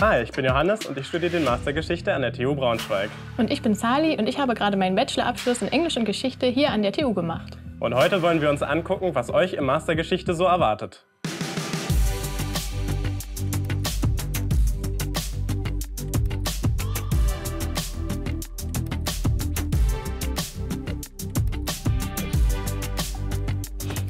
Hi, ich bin Johannes und ich studiere den Master Geschichte an der TU Braunschweig. Und ich bin Sali und ich habe gerade meinen Bachelorabschluss in Englisch und Geschichte hier an der TU gemacht. Und heute wollen wir uns angucken, was euch im Master Geschichte so erwartet.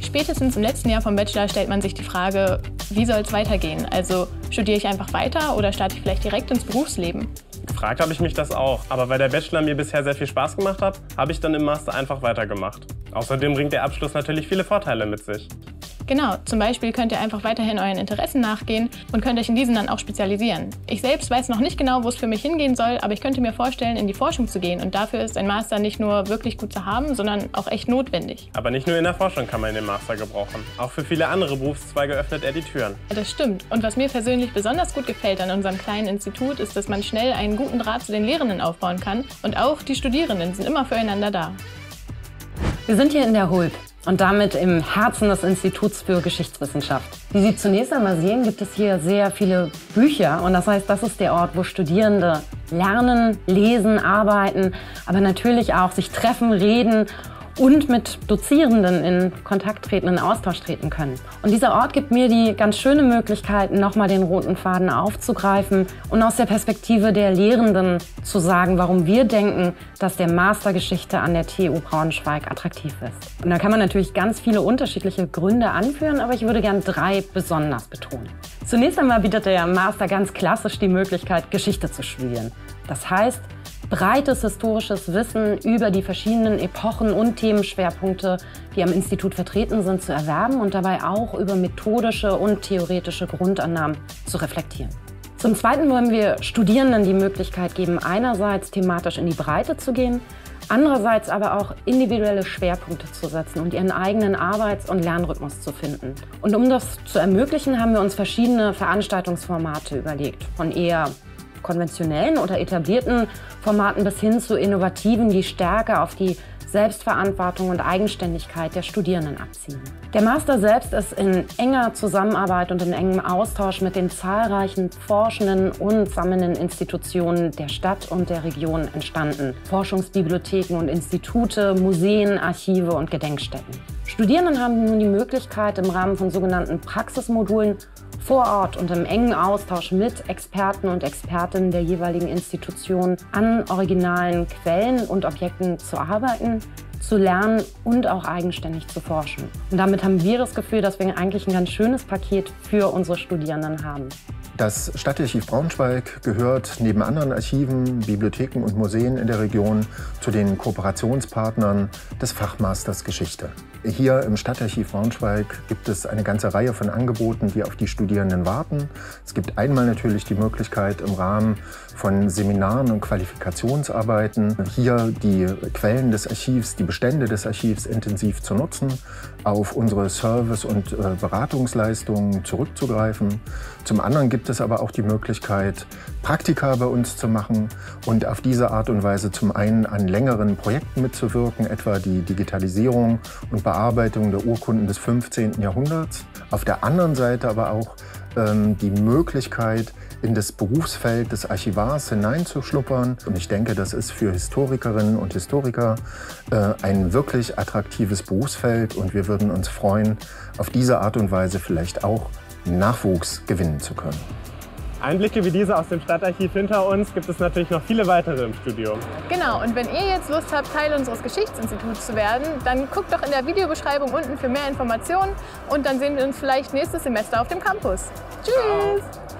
Spätestens im letzten Jahr vom Bachelor stellt man sich die Frage, wie soll es weitergehen? Also studiere ich einfach weiter oder starte ich vielleicht direkt ins Berufsleben? Gefragt habe ich mich das auch, aber weil der Bachelor mir bisher sehr viel Spaß gemacht hat, habe ich dann im Master einfach weitergemacht. Außerdem bringt der Abschluss natürlich viele Vorteile mit sich. Genau, zum Beispiel könnt ihr einfach weiterhin euren Interessen nachgehen und könnt euch in diesen dann auch spezialisieren. Ich selbst weiß noch nicht genau, wo es für mich hingehen soll, aber ich könnte mir vorstellen, in die Forschung zu gehen. Und dafür ist ein Master nicht nur wirklich gut zu haben, sondern auch echt notwendig. Aber nicht nur in der Forschung kann man den Master gebrauchen. Auch für viele andere Berufszweige öffnet er die Türen. Ja, das stimmt. Und was mir persönlich besonders gut gefällt an unserem kleinen Institut, ist, dass man schnell einen guten Draht zu den Lehrenden aufbauen kann. Und auch die Studierenden sind immer füreinander da. Wir sind hier in der HULP und damit im Herzen des Instituts für Geschichtswissenschaft. Wie Sie zunächst einmal sehen, gibt es hier sehr viele Bücher und das heißt, das ist der Ort, wo Studierende lernen, lesen, arbeiten, aber natürlich auch sich treffen, reden und mit Dozierenden in Kontakt treten, in Austausch treten können. Und dieser Ort gibt mir die ganz schöne Möglichkeit, nochmal den roten Faden aufzugreifen und aus der Perspektive der Lehrenden zu sagen, warum wir denken, dass der Master Geschichte an der TU Braunschweig attraktiv ist. Und da kann man natürlich ganz viele unterschiedliche Gründe anführen, aber ich würde gern 3 besonders betonen. Zunächst einmal bietet der Master ganz klassisch die Möglichkeit, Geschichte zu studieren. Das heißt, breites historisches Wissen über die verschiedenen Epochen und Themenschwerpunkte, die am Institut vertreten sind, zu erwerben und dabei auch über methodische und theoretische Grundannahmen zu reflektieren. Zum Zweiten wollen wir Studierenden die Möglichkeit geben, einerseits thematisch in die Breite zu gehen, andererseits aber auch individuelle Schwerpunkte zu setzen und ihren eigenen Arbeits- und Lernrhythmus zu finden. Und um das zu ermöglichen, haben wir uns verschiedene Veranstaltungsformate überlegt, von eher konventionellen oder etablierten Formaten bis hin zu innovativen, die stärker auf die Selbstverantwortung und Eigenständigkeit der Studierenden abzielen. Der Master selbst ist in enger Zusammenarbeit und in engem Austausch mit den zahlreichen forschenden und sammelnden Institutionen der Stadt und der Region entstanden. Forschungsbibliotheken und Institute, Museen, Archive und Gedenkstätten. Studierenden haben nun die Möglichkeit, im Rahmen von sogenannten Praxismodulen vor Ort und im engen Austausch mit Experten und Expertinnen der jeweiligen Institution an originalen Quellen und Objekten zu arbeiten, zu lernen und auch eigenständig zu forschen. Und damit haben wir das Gefühl, dass wir eigentlich ein ganz schönes Paket für unsere Studierenden haben. Das Stadtarchiv Braunschweig gehört neben anderen Archiven, Bibliotheken und Museen in der Region zu den Kooperationspartnern des Fachmasters Geschichte. Hier im Stadtarchiv Braunschweig gibt es eine ganze Reihe von Angeboten, die auf die Studierenden warten. Es gibt einmal natürlich die Möglichkeit, im Rahmen von Seminaren und Qualifikationsarbeiten hier die Quellen des Archivs, die Bestände des Archivs intensiv zu nutzen, auf unsere Service- und Beratungsleistungen zurückzugreifen. Zum anderen gibt es aber auch die Möglichkeit, Praktika bei uns zu machen und auf diese Art und Weise zum einen an längeren Projekten mitzuwirken, etwa die Digitalisierung und Bearbeitung der Urkunden des 15. Jahrhunderts. Auf der anderen Seite aber auch die Möglichkeit, in das Berufsfeld des Archivars hineinzuschnuppern. Und ich denke, das ist für Historikerinnen und Historiker ein wirklich attraktives Berufsfeld und wir würden uns freuen, auf diese Art und Weise vielleicht auch Nachwuchs gewinnen zu können. Einblicke wie diese aus dem Stadtarchiv hinter uns gibt es natürlich noch viele weitere im Studium. Genau, und wenn ihr jetzt Lust habt, Teil unseres Geschichtsinstituts zu werden, dann guckt doch in der Videobeschreibung unten für mehr Informationen und dann sehen wir uns vielleicht nächstes Semester auf dem Campus. Tschüss! Ciao.